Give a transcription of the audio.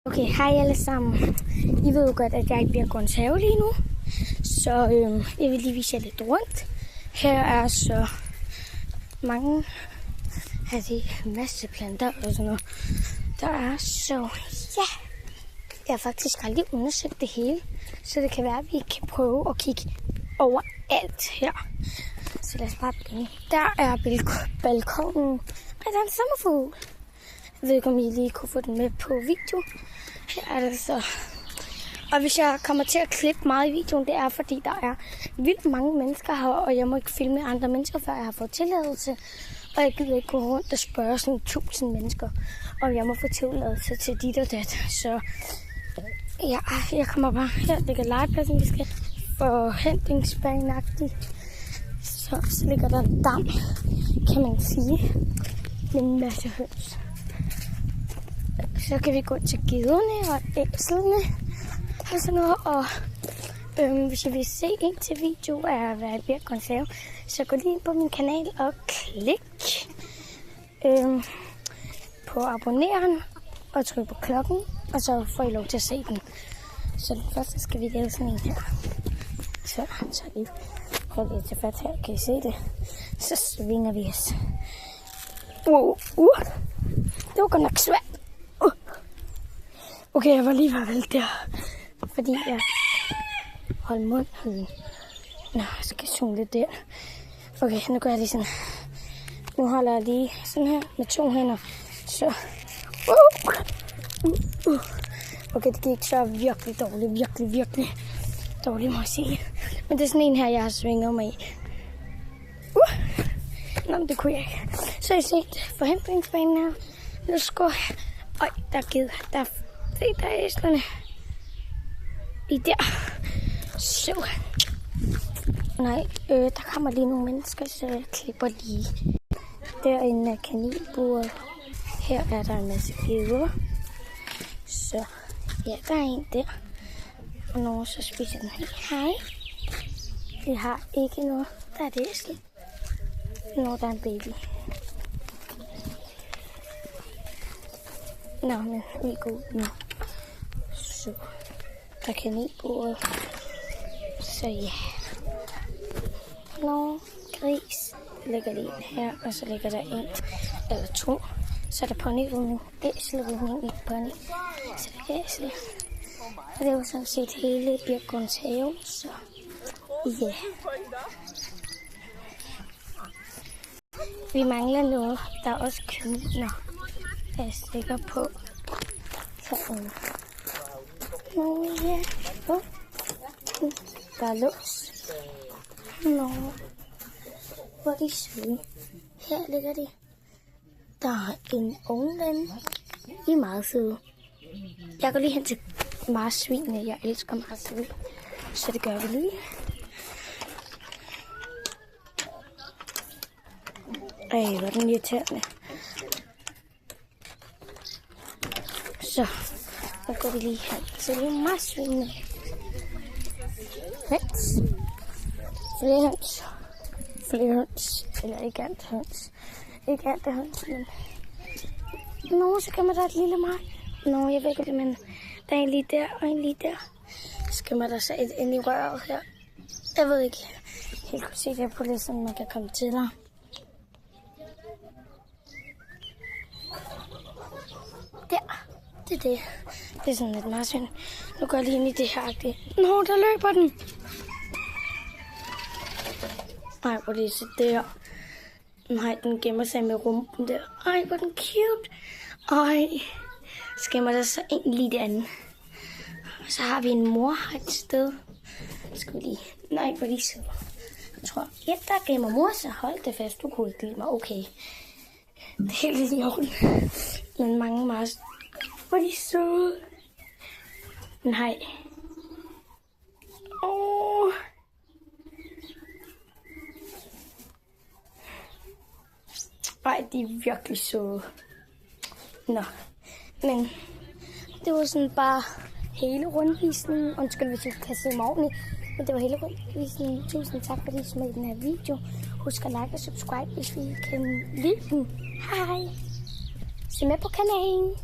Okay, hej alle sammen. I ved jo godt, at jeg ikke bliver konserve lige nu. Så jeg vil lige vise jer lidt rundt. Her er så mange af de masse planter og sådan noget. Der er så, ja. Jeg har faktisk aldrig undersøgt det hele. Så det kan være, at vi kan prøve at kigge overalt her. Så lad os bare begynde. Der er balkonen. Og der er en sommerfugl. Jeg ved ikke, om I lige kunne få den med på video. Her er det så. Og hvis jeg kommer til at klippe meget i videoen, det er fordi, der er vildt mange mennesker her, og jeg må ikke filme andre mennesker, før jeg har fået tilladelse. Og jeg gider ikke gå rundt og spørge sådan 1000 mennesker, om jeg må få tilladelse til dit og dat. Så ja, jeg kommer bare her. Det er legepladsen, vi skal forhentningsbaneagtigt. Så ligger der en dam, kan man sige, med en masse høns. Så kan vi gå til gederne og æslene og sådan noget. Og hvis I vil se en til video af, hvad jeg bliver konserve, så gå lige ind på min kanal og klik på abonneren og tryk på klokken, og så får I lov til at se den. Så først skal vi lave sådan en her. Så lige prøver vi til fat her. Kan I se det? Så svinger vi os. Det var godt nok svært. Okay, jeg var lige ved at vælte der, fordi jeg holdt munden. Nå, jeg skal zoome lidt der. Okay, nu gør jeg lige sådan. Nu holder jeg lige sådan her med 2 hænder. Så. Okay, det gik så virkelig dårligt. Virkelig dårligt, må jeg sige. Men det er sådan en her, jeg har svinget mig i. Nå, men det kunne jeg ikke. Så har I set forhindringsbanen her. Nu skal jeg. Øj, der er givet. Der er æslerne. Lige der. Så. Nej, der kommer lige nogle mennesker, så jeg klipper lige. Derinde er kaninburet. Her er der en masse geder. Så ja, der er en der. Og nogen så spiser den her. Hej. Vi har ikke noget. Der er det æsel. Nå, der er en baby. Nå, men vi går ud nu. Så der er kaninburet. Så ja. Nå, gris. Der ligger lige en her, og så ligger der en eller 2. Så er der ponyridning, æselridning, ikke pony. Så der er æsel. Og det var sådan set hele Birkgrunds have, så ja. Vi mangler noget. Der er også kaniner, jeg er sikker på. Sådan. Nå ja. Der er lås. Nå. Hvor er de søde. Her ligger de. Der er en ungven. De er meget søde. Jeg går lige hen til marsvinene. Jeg elsker marsvin. Så det gør vi lige. Ej, hvor er den irriterende. Så, nu går vi lige hen til marsvinene. Høns. Flere høns. Flere høns. Eller ikke alt høns. Ikke alt er høns, men. Nå, så kommer der et lille mark. Nå, jeg ved ikke, men der er en lige der og en lige der. Så kommer der så et ind i røret her. Jeg ved ikke helt kunne se det på det, så man kan komme til der. Der. Det er det. Det er sådan lidt marsvin. Nu går jeg lige ind i det her. Nå, der løber den. Ej, hvor det er så der. Nej, den gemmer sig med rumpen der. Ej, hvor den cute. Ej, så gemmer der så en lige derinde. Og så har vi en mor et sted. Skal vi lige. Nej, hvor de så. Jeg tror, ja, der gemmer mor, så hold det fast. Du kunne ikke lide mig. Okay. Det er helt i orden. Men mange mars. Hvor de søde. Nej. Ej, de er virkelig søde. Nå, men det var sådan bare hele rundvisningen. Undskyld, hvis I kan se mig ordentligt. Men det var hele rundvisningen. Tusind tak, fordi I så med i den her video. Husk at like og subscribe, hvis I kan lide den. Hej. Se med på kanalen.